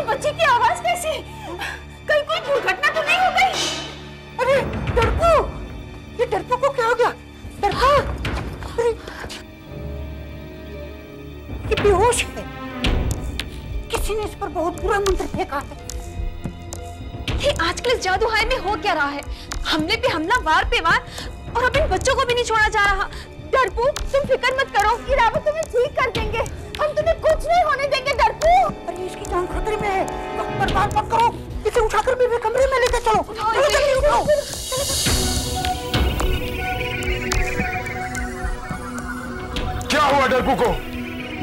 बच्ची की आवाज कैसी? कहीं कोई दुर्घटना तो नहीं हो गई? अरे डरपो, ये डरपो को क्या हो गया? डरपो, अरे ये बेहोश है। किसी ने इस पर बहुत बुरा मंत्र फेंका है। ये आजकल इस जादूहाई में हो क्या रहा है? हमले पे हमला, वार पे वार, और अब इन बच्चों को भी नहीं छोड़ा जा रहा। डरपू, तुम फिक्र मत करो, इरावत तुम्हें ठीक कर देंगे। हम तुम्हें कुछ नहीं होने देंगे डरपू। अरे इसकी जान खतरे में है, वक्त बर्बाद मत करो। इसे उठाकर मेरे कमरे में लेकर चलो। चलो जल्दी उठाओ। क्या हुआ डरपू को?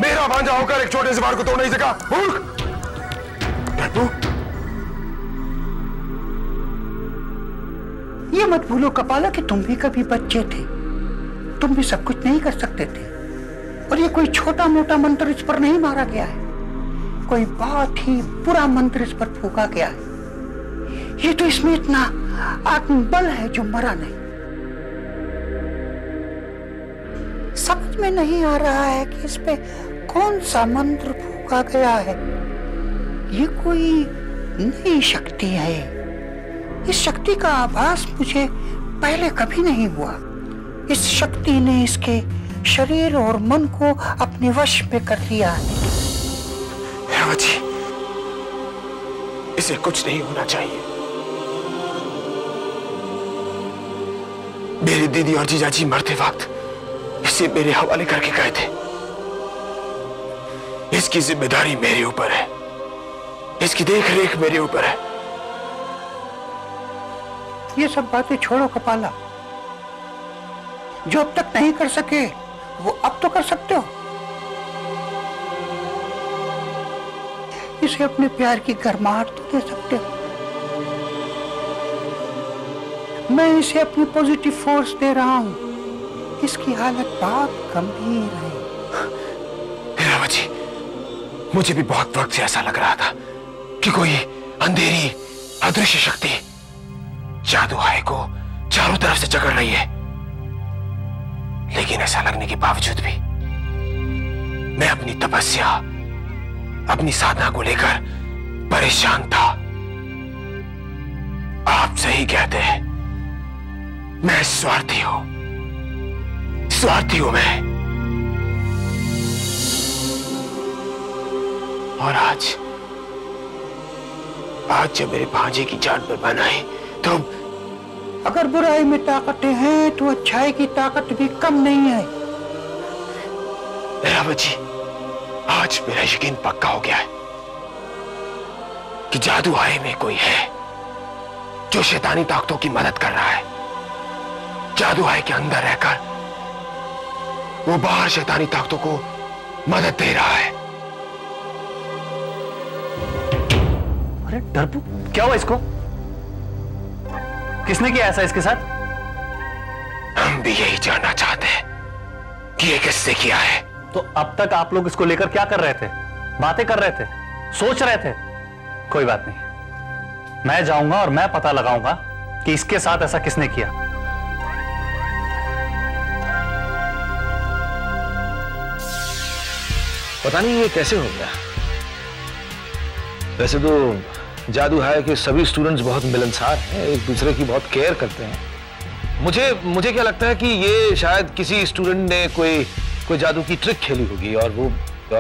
मेरा भांजा होकर एक छोटे से बार को तोड़ नहीं सका, मूर्ख! डरपू, ये मत भूलो कपाला कि तुम भी कभी बच्चे थे। तुम भी सब कुछ नहीं कर सकते थे। और ये कोई छोटा मोटा मंत्र इस पर नहीं मारा गया है, कोई बहुत ही बुरा मंत्र इस पर फूका गया है। ये तो इसमें इतना आत्मबल है जो मरा नहीं। समझ में नहीं आ रहा है कि इस पे कौन सा मंत्र फूका गया है। ये कोई नई शक्ति है। इस शक्ति का आभास मुझे पहले कभी नहीं हुआ। इस शक्ति ने इसके शरीर और मन को अपने वश में कर लिया है। रावती, इसे कुछ नहीं होना चाहिए। मेरी दीदी और जीजाजी मरते वक्त इसे मेरे हवाले करके गए थे। इसकी जिम्मेदारी मेरे ऊपर है, इसकी देखरेख मेरे ऊपर है। ये सब बातें छोड़ो कपाला। जो अब तक नहीं कर सके वो अब तो कर सकते हो। इसे अपने प्यार की गर्माहट तो दे सकते हो। मैं इसे अपनी पॉजिटिव फोर्स दे रहा हूं। इसकी हालत बहुत गंभीर है। रावती, मुझे भी बहुत वक्त से ऐसा लग रहा था कि कोई अंधेरी अदृश्य शक्ति जादूहाई को चारों तरफ से जकड़ रही है। लेकिन ऐसा लगने के बावजूद भी मैं अपनी तपस्या, अपनी साधना को लेकर परेशान था। आप सही कहते हैं, मैं स्वार्थी हूं, स्वार्थी हूं मैं। और आज जब मेरे भांजे की जान पर बन आई तो अगर बुराई में ताकतें हैं तो अच्छाई की ताकत भी कम नहीं है। रावती, आज मेरा यकीन पक्का हो गया है कि जादूहाई में कोई है जो शैतानी ताकतों की मदद कर रहा है। जादूहाई के अंदर रहकर वो बाहर शैतानी ताकतों को मदद दे रहा है। अरे डरपू, क्या हुआ इसको? किसने किया ऐसा इसके साथ? हम भी यही जानना चाहते हैं कि ये किसने किया है। तो अब तक आप लोग इसको लेकर क्या कर रहे थे? बातें कर रहे थे, सोच रहे थे? कोई बात नहीं, मैं जाऊंगा और मैं पता लगाऊंगा कि इसके साथ ऐसा किसने किया। पता नहीं ये कैसे हो गया। वैसे तो जादूहाई के सभी स्टूडेंट्स बहुत मिलनसार हैं, एक दूसरे की बहुत केयर करते हैं। मुझे क्या लगता है कि ये शायद किसी स्टूडेंट ने कोई जादू की ट्रिक खेली होगी और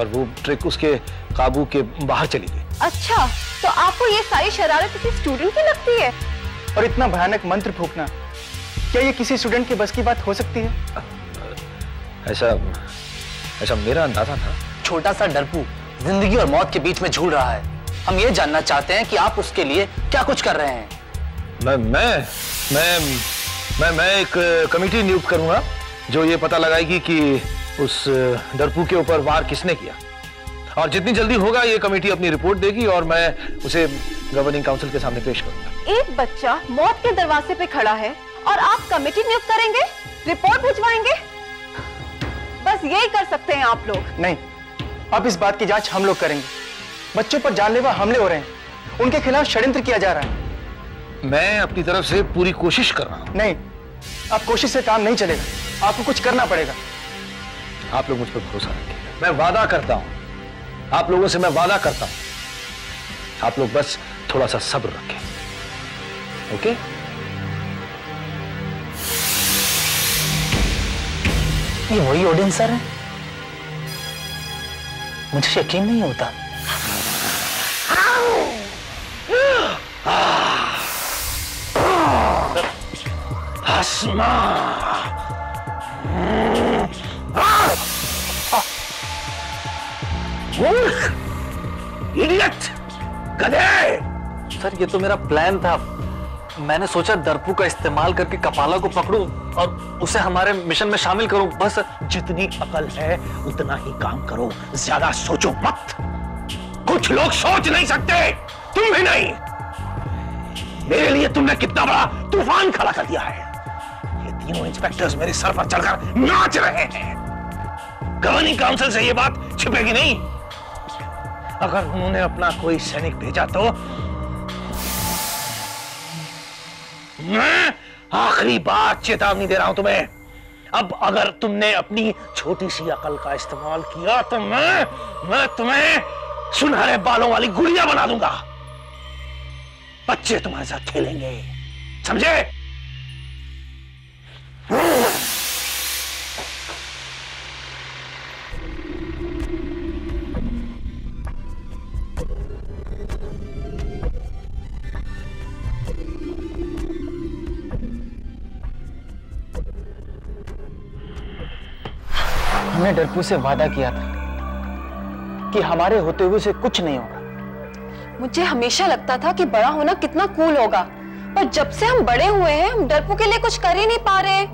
वो ट्रिक उसके काबू के बाहर चली गई। अच्छा, तो आपको ये सारी शरारत किसी स्टूडेंट की लगती है? और इतना भयानक मंत्र फूंकना, क्या ये किसी स्टूडेंट के बस की बात हो सकती है? ऐसा मेरा अंदाजा था। छोटा सा डरपू जिंदगी और मौत के बीच में झूल रहा है। हम ये जानना चाहते हैं कि आप उसके लिए क्या कुछ कर रहे हैं। मैं एक कमेटी नियुक्त करूंगा जो ये पता लगाएगी कि उस डरपू के ऊपर वार किसने किया, और जितनी जल्दी होगा ये कमेटी अपनी रिपोर्ट देगी और मैं उसे गवर्निंग काउंसिल के सामने पेश करूंगा। एक बच्चा मौत के दरवाजे पे खड़ा है और आप कमेटी नियुक्त करेंगे, रिपोर्ट भिजवाएंगे? बस यही कर सकते हैं आप लोग? नहीं, अब इस बात की जांच हम लोग करेंगे। बच्चों पर जानलेवा हमले हो रहे हैं, उनके खिलाफ षड्यंत्र किया जा रहा है। मैं अपनी तरफ से पूरी कोशिश कर रहा हूं। नहीं, अब कोशिश से काम नहीं चलेगा, आपको कुछ करना पड़ेगा। आप लोग मुझ पर भरोसा रखें। मैं वादा करता हूं, आप लोगों से मैं वादा करता हूं आप लोग बस थोड़ा सा सब्र रखें, ओके? ये वही ओडिन सर है? मुझे यकीन नहीं होता। इडियट, गधे! सर ये तो मेरा प्लान था। मैंने सोचा दर्पू का इस्तेमाल करके कपाला को पकड़ूं और उसे हमारे मिशन में शामिल करूं, बस। जितनी अकल है उतना ही काम करो, ज्यादा सोचो मत। कुछ लोग सोच नहीं सकते, तुम भी नहीं। मेरे लिए तुमने कितना बड़ा तूफान खड़ा कर दिया है। ये तीनों इंस्पेक्टर्स मेरे सर पर चढ़कर नाच रहे हैं। गवर्निंग काउंसिल से ये बात छिपेगी नहीं। अगर उन्होंने अपना कोई सैनिक भेजा तो मैं आखिरी बार चेतावनी दे रहा हूं तुम्हें। अब अगर तुमने अपनी छोटी सी अकल का इस्तेमाल किया तो मैं तुम्हें सुनहरे बालों वाली गुड़िया बना दूंगा। बच्चे तुम्हारे साथ खेलेंगे, समझे? हमने डरपू से वादा किया था कि हमारे होते हुए उसे कुछ नहीं होगा। मुझे हमेशा लगता था कि बड़ा होना कितना कूल होगा, पर जब से हम बड़े हुए हैं हम डरपू के लिए कुछ कर ही नहीं पा रहे।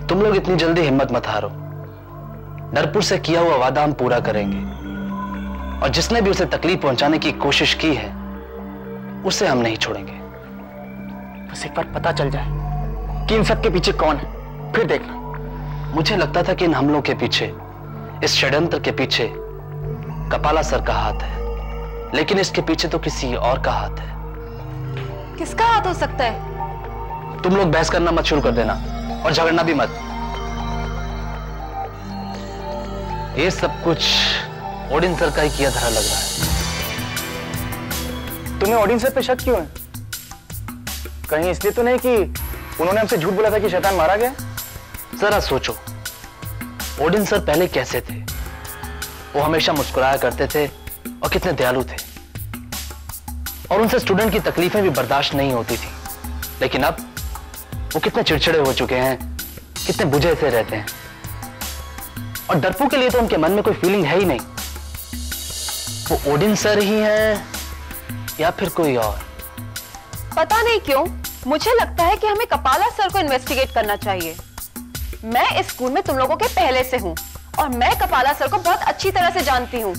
तुम लोग इतनी जल्दी हिम्मत मत हारो। डरपू से किया हुआ वादा हम पूरा करेंगे, और जिसने भी उसे तकलीफ पहुंचाने की कोशिश की है उसे हम नहीं छोड़ेंगे। बस एक बार पता चल जाए कि इन सब के पीछे कौन है, फिर देखना। मुझे लगता था कि इन हमलों के पीछे, इस षड्यंत्र के पीछे कपाला सर का हाथ है, लेकिन इसके पीछे तो किसी और का हाथ है। किसका हाथ हो सकता है? तुम लोग बहस करना मत शुरू कर देना, और झगड़ना भी मत। ये सब कुछ ओडिन सर का ही किया धरा लग रहा है। तुम्हें ओडिन सर पे शक क्यों है? कहीं इसलिए तो नहीं कि उन्होंने हमसे झूठ बोला था कि शैतान मारा गया? जरा सोचो, ओडिन सर पहले कैसे थे? वो हमेशा मुस्कुराया करते थे और कितने दयालु थे, और उनसे स्टूडेंट की तकलीफें भी बर्दाश्त नहीं होती थी। लेकिन अब वो कितने चिड़चिड़े हो चुके हैं, कितने बुझे से रहते हैं। और डरपू के लिए तो उनके मन में कोई फीलिंग है ही नहीं। वो ओडिन सर ही है या फिर कोई और? पता नहीं क्यों मुझे लगता है कि हमें कपाला सर को इन्वेस्टिगेट करना चाहिए। मैं इस स्कूल में तुम लोगों के पहले से हूँ, और मैं कपाला सर को बहुत अच्छी तरह से जानती हूँ।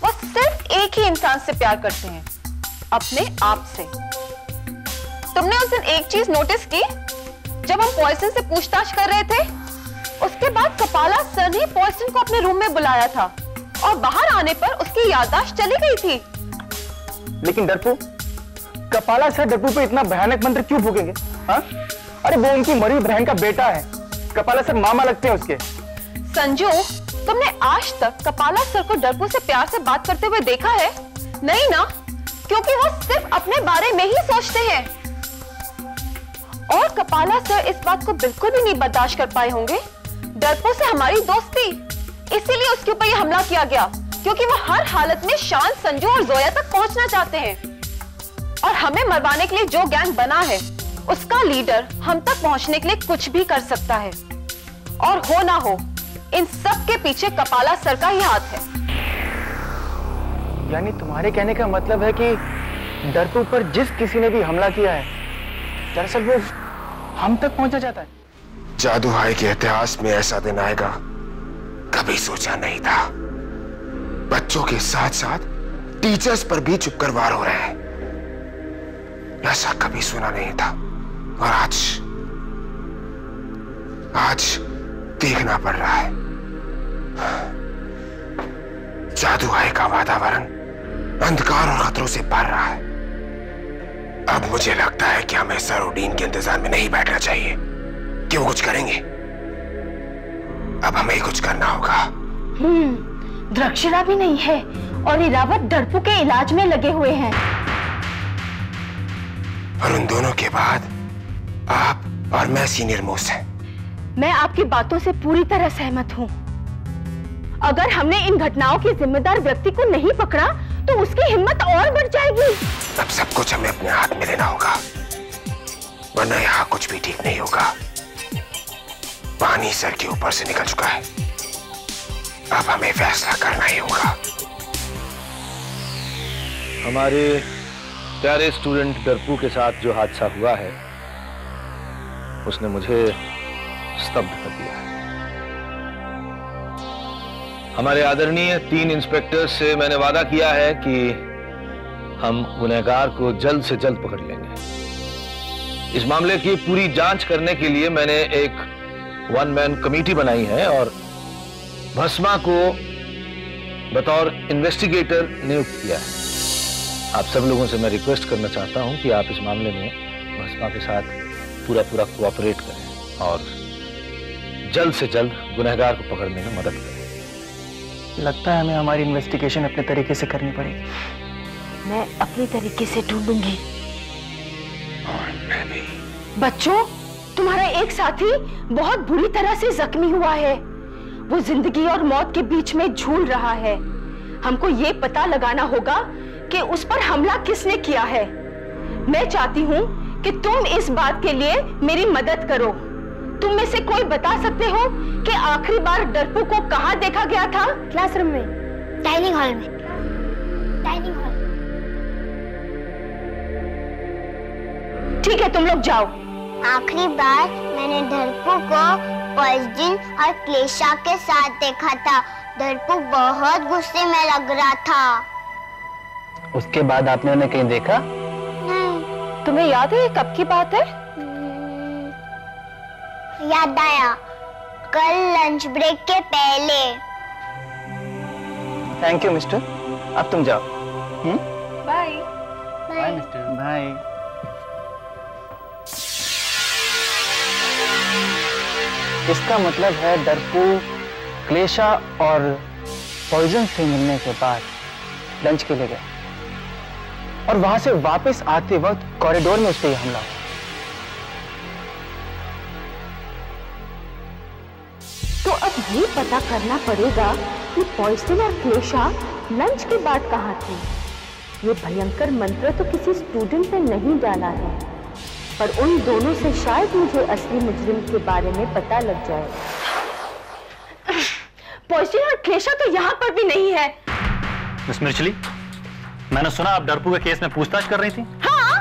वो सिर्फ एक ही इंसान से प्यार करते हैं, अपने आप से। तुमने उस दिन एक चीज नोटिस की? जब हम पॉइसन से पूछताछ कर रहे थे, उसके बाद कपाला सर ने पॉइसन को अपने रूम में बुलाया था, और बाहर आने पर उसकी याददाश्त चली गई थी। लेकिन डरपू, कपाला सर डरपू पे इतना भयानक मंत्र क्यों फूकेंगे? हाँ? अरे वो उनकी मरी बहन का बेटा है। कपाला सर मामा लगते हैं उसके। संजू, तुमने आज तक कपाला सर को डरपू से प्यार से बात करते हुए देखा है? नहीं ना, क्योंकि वो सिर्फ अपने बारे में ही सोचते हैं। और कपाला सर इस बात को बिल्कुल भी नहीं बर्दाश्त कर पाए होंगे डरपू से हमारी दोस्ती। इसीलिए उसके ऊपर यह हमला किया गया, क्योंकि वो हर हालत में शान, संजू और जोया तक पहुंचना चाहते हैं। और हमें मरवाने के लिए जो गैंग बना है, उसका लीडर हम तक पहुंचने के लिए कुछ भी कर सकता है। और हो ना हो, इन सब के पीछे कपाला सर का ही हाथ है। यानी तुम्हारे कहने का मतलब है कि डरपू पर जिस किसी ने भी हमला किया है, दरअसल वो हम तक पहुंचा जाता है। जादू हाई के इतिहास में ऐसा दिन आएगा कभी सोचा नहीं था। बच्चों के साथ साथ टीचर्स पर भी चुपकर वार हो रहे हैं, ऐसा कभी सुना नहीं था। और आज देखना पड़ रहा है। जादू हाई का वातावरण अंधकार और खतरों से भर रहा है। अब मुझे लगता है कि हमें सर ओडिन के इंतजार में नहीं बैठना चाहिए कि वो कुछ करेंगे। अब हमें कुछ करना होगा। दक्षिणा भी नहीं है और इरावत डरपू के इलाज में लगे हुए हैं। और उन दोनों के बाद आप और मैं सीनियर मोस्ट हैं। मैं आपकी बातों से पूरी तरह सहमत हूँ। अगर हमने इन घटनाओं के जिम्मेदार व्यक्ति को नहीं पकड़ा तो उसकी हिम्मत और बढ़ जाएगी। अब सब कुछ हमें अपने हाथ में लेना होगा, वरना यहाँ कुछ भी ठीक नहीं होगा। पानी सर के ऊपर से निकल चुका है, अब हमें फैसला करना ही होगा। हमारे प्यारे स्टूडेंट डरपू के साथ जो हादसा हुआ है उसने मुझे स्तब्ध कर दिया है। हमारे आदरणीय 3 इंस्पेक्टर्स से मैंने वादा किया है कि हम गुनहगार को जल्द से जल्द पकड़ लेंगे। इस मामले की पूरी जांच करने के लिए मैंने एक 1 मैन कमेटी बनाई है और भस्मा को बतौर इन्वेस्टिगेटर नियुक्त किया है। आप सब लोगों से मैं रिक्वेस्ट करना चाहता हूं कि आप इस मामले में भस्मा के साथ पूरा कोऑपरेट करें और जल्द से जल्द गुनहगार को पकड़ने में मदद करें। लगता है हमें हमारी इन्वेस्टिगेशन अपने तरीके से करनी पड़ेगी। मैं अपने तरीके से ढूंढूंगी। और मैं भी। बच्चों, तुम्हारा एक साथी बहुत बुरी तरह से जख्मी हुआ है। वो जिंदगी और मौत के बीच में झूल रहा है। हमको ये पता लगाना होगा कि उस पर हमला किसने किया है। मैं चाहती हूँ कि तुम इस बात के लिए मेरी मदद करो। तुम में से कोई बता सकते हो कि आखिरी बार डरपू को कहाँ देखा गया था? क्लासरूम में, डाइनिंग हॉल में। Dining hall. ठीक है, तुम लोग जाओ। आखिरी बार मैंने डरपू को पॉइजन और क्लेशा के साथ देखा था। डरपू बहुत गुस्से में लग रहा था। उसके बाद आपने उन्हें कहीं देखा? नहीं। तुम्हें याद है ये कब की बात है? याद आया, कल लंच ब्रेक के पहले। थैंक यू मिस्टर, अब तुम जाओ। बाय। Bye mister. बाय। इसका मतलब है डरपू क्लेशा और पॉइजन से मिलने के बाद लंच के लिए गया और वहां से वापस आते वक्त कॉरिडोर में उस पर हमला हुआ। तो अब ये पता करना पड़ेगा कि पॉइजन और क्लेशा लंच के बाद कहाँ थे। ये भयंकर मंत्र तो किसी स्टूडेंट ने नहीं डाला है, पर उन दोनों से शायद मुझे असली मुजरिम के बारे में पता लग जाए। पॉइजन और क्लेशा तो यहाँ पर भी नहीं है। मिस मिर्चली, मैंने सुना आप डरपू के केस में पूछताछ कर रही थी। हाँ।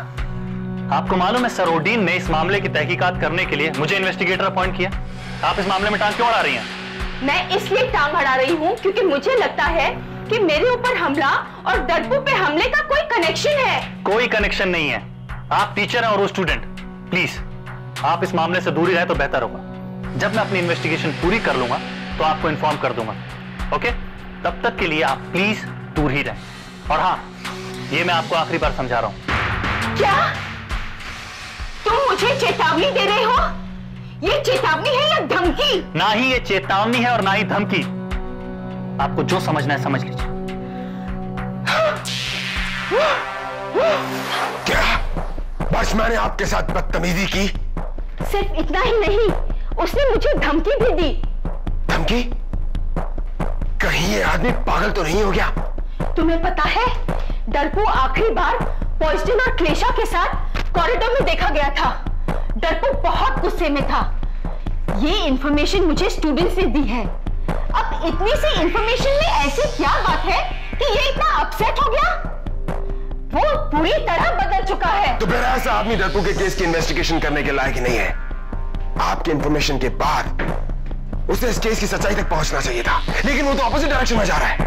आपको मालूम है सर ओडीन ने इस मामले की तहकीकात करने के लिए मुझे इन्वेस्टिगेटर अपॉइंट किया। आप इस मामले में टांग क्यों अड़ा रही हैं? मैं इसलिए टांग अड़ा रही हूँ क्योंकि मुझे लगता है कि मेरे ऊपर हमला और डरपू पे हमले का कोई कनेक्शन है। कोई कनेक्शन नहीं है। आप टीचर हैं और वो स्टूडेंट। प्लीज आप इस मामले से दूरी रहे तो बेहतर होगा। जब मैं अपनी इन्वेस्टिगेशन पूरी कर लूंगा तो आपको इन्फॉर्म कर दूंगा। ओके, तब तक के लिए आप प्लीज दूर ही रहें। और हाँ, ये मैं आपको आखिरी बार समझा रहा हूं। क्या तुम मुझे चेतावनी दे रहे हो? ये चेतावनी है या धमकी? ना ही ये चेतावनी है और ना ही धमकी। आपको जो समझना है समझ लीजिए। क्या भस्मा ने आपके साथ बदतमीजी की? सिर्फ इतना ही नहीं, उसने मुझे धमकी भी दी। धमकी? कहीं ये आदमी पागल तो नहीं हो गया? तुम्हें पता है, डरपू आखिरी बार पॉइजन और क्लेशा के साथ कॉरिडोर में देखा गया था। डरपू बहुत गुस्से में था। ये इंफॉर्मेशन मुझे स्टूडेंट्स ने दी है। अब इतनी सी इंफॉर्मेशन में ऐसी क्या बात है कि ये इतना अपसेट हो गया? वो पूरी तरह बदल चुका है। तो फिर ऐसा आदमी डरपू के केस की इन्वेस्टिगेशन करने के लायक ही नहीं है। आपकी इंफॉर्मेशन के बाद उसे इस केस की सच्चाई तक पहुंचना चाहिए था, लेकिन वो तो ऑपोजिट डायरेक्शन में जा रहा है।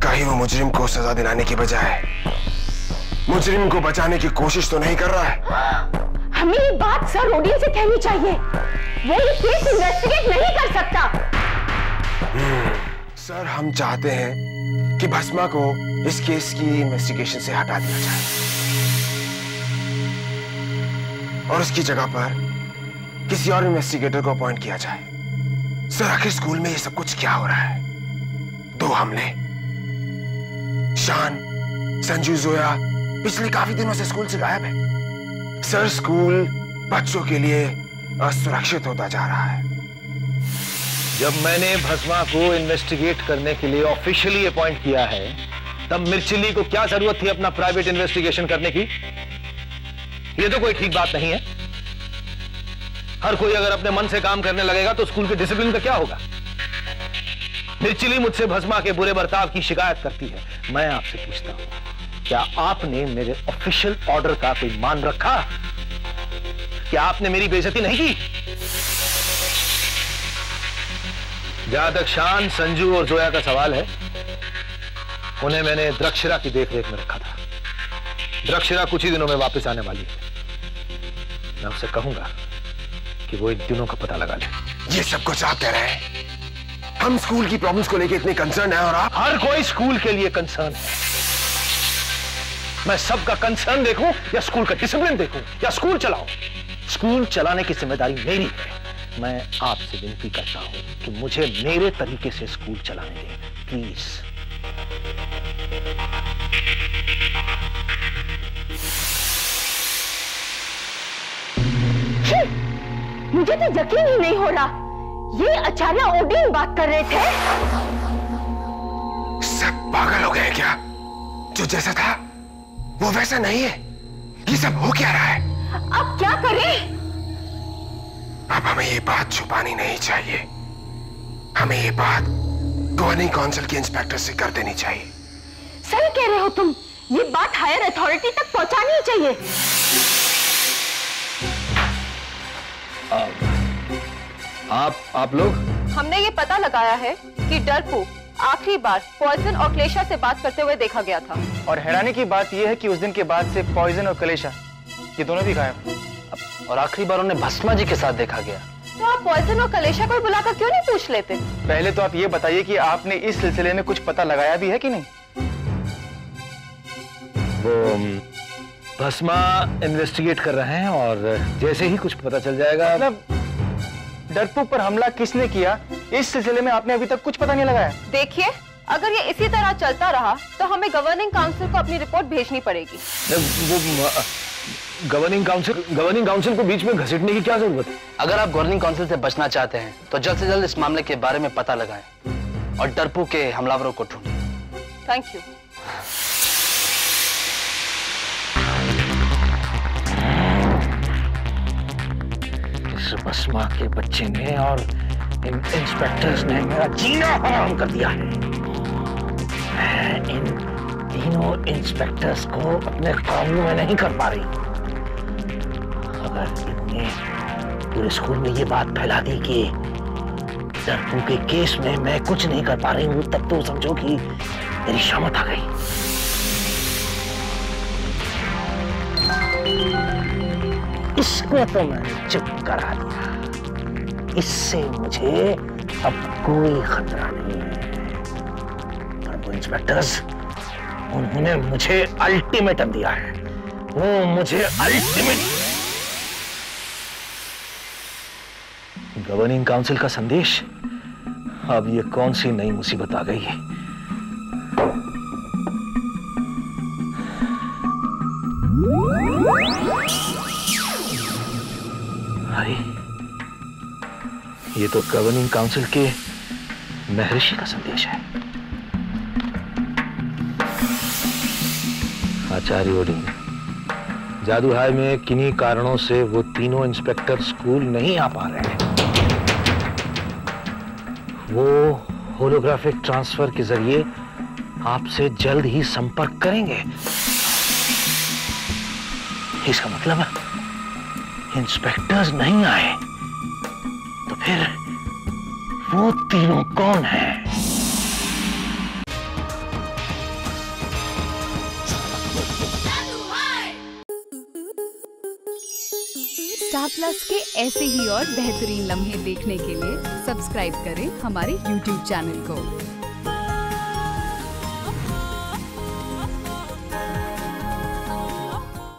कहीं वो मुजरिम को सजा दिलाने की बजाय मुजरिम को बचाने की कोशिश तो नहीं कर रहा है? हमें ये बात सर ओडीन से कहनी चाहिए। वो ये केस इन्वेस्टिगेट नहीं कर सकता। सर, हम चाहते हैं कि भस्मा को इस केस की इन्वेस्टिगेशन से हटा दिया जाए और उसकी जगह पर किसी और इन्वेस्टिगेटर को अपॉइंट किया जाए। सर, आखिर स्कूल में ये सब कुछ क्या हो रहा है? 2 हमले। शान, संजू, जोया पिछले काफी दिनों से स्कूल से गायब है। सर, स्कूल बच्चों के लिए असुरक्षित होता जा रहा है। जब मैंने भस्मा को इन्वेस्टिगेट करने के लिए ऑफिशियली अपॉइंट किया है, तब मिर्चिली को क्या जरूरत थी अपना प्राइवेट इन्वेस्टिगेशन करने की? यह तो कोई ठीक बात नहीं है। हर कोई अगर अपने मन से काम करने लगेगा तो स्कूल के डिसिप्लिन का क्या होगा? मिर्चिली मुझसे भस्मा के बुरे बर्ताव की शिकायत करती है। मैं आपसे पूछता हूं, क्या आपने मेरे ऑफिशियल ऑर्डर का कोई मान रखा? क्या आपने मेरी बेइज्जती नहीं की? जहां तक शान, संजू और जोया का सवाल है, उन्हें मैंने द्रक्षिरा की देखरेख में रखा था। द्रक्षिरा कुछ ही दिनों में वापस आने वाली है। मैं उससे कहूंगा कि वो इन दिनों का पता लगा ले। ये सब कुछ आप कह रहे हैं? हम स्कूल की प्रॉब्लम्स को लेकर इतने कंसर्न है और आप? हर कोई स्कूल के लिए कंसर्न है। मैं सबका कंसर्न देखूं या स्कूल का डिसिप्लिन देखूं या स्कूल चलाऊं? स्कूल चलाने की जिम्मेदारी मेरी है। मैं आपसे विनती करता हूं कि मुझे मेरे तरीके से स्कूल चलाने दें, प्लीज। मुझे तो यकीन ही नहीं हो रहा, ये आचार्य ओडिन बात कर रहे थे। सब पागल हो गए क्या? जो जैसा था वो वैसा नहीं है। ये सब हो क्या रहा है? अब क्या करें? अब हमें ये बात छुपानी नहीं चाहिए। हमें ये बात गवर्निंग काउंसिल के इंस्पेक्टर से कर देनी चाहिए। सही कह रहे हो तुम, ये बात हायर अथॉरिटी तक पहुंचानी ही चाहिए। आप लोग? हमने ये पता लगाया है कि डरपू आखिरी बार पॉइजन और क्लेशा से बात करते हुए देखा गया था। और हैरानी की बात यह है कि उस दिन के बाद से पॉइजन और क्लेशा ये दोनों भी गायब। और आखिरी बार उन्हें भस्मा जी के साथ देखा गया। तो आप पॉइजन और क्लेशा को बुलाकर क्यों नहीं पूछ लेते? पहले तो आप ये बताइए कि आपने इस सिलसिले में कुछ पता लगाया भी है कि नहीं? वो भस्मा इन्वेस्टिगेट कर रहे हैं और जैसे ही कुछ पता चल जाएगा। मतलब डरपू पर हमला किसने किया, इस सिलसिले में आपने अभी तक कुछ पता नहीं लगाया? देखिए, अगर ये इसी तरह चलता रहा तो हमें गवर्निंग काउंसिल को अपनी रिपोर्ट भेजनी पड़ेगी। वो गवर्निंग काउंसिल को बीच में घसीटने की क्या जरूरत है? अगर आप गवर्निंग काउंसिल से बचना चाहते हैं तो जल्द से जल्द इस मामले के बारे में पता लगाएं और डरपू के हमलावरों को ढूंढें। Thank you. भस्मा के बच्चे ने और इन इंस्पेक्टर्स ने मेरा जीना हराम कर दिया है। मैं इन तीनों इंस्पेक्टर्स को अपने काबू में नहीं कर पा रही। अगर इनने पूरे स्कूल में ये बात फैला दी कि डरपू के केस में मैं कुछ नहीं कर पा रही हूँ, तब तो समझो कि मेरी शामत आ गई। इसको तो मैंने चुप करा दिया। इससे मुझे अब कोई खतरा नहीं है। पर वो इंस्पेक्टर्स, उन्होंने मुझे अल्टीमेटम दिया है। वो मुझे गवर्निंग काउंसिल का संदेश। अब ये कौन सी नई मुसीबत आ गई है? अरे, ये तो गवर्निंग काउंसिल के महर्षि का संदेश है। आचार्य ओडिन, जादू हाई में किन्हीं कारणों से वो तीनों इंस्पेक्टर स्कूल नहीं आ पा रहे हैं। वो होलोग्राफिक ट्रांसफर के जरिए आपसे जल्द ही संपर्क करेंगे। इसका मतलब इंस्पेक्टर्स नहीं आए तो फिर वो तीनों कौन हैं? स्टार प्लस के ऐसे ही और बेहतरीन लम्हे देखने के लिए सब्सक्राइब करें हमारे YouTube चैनल को।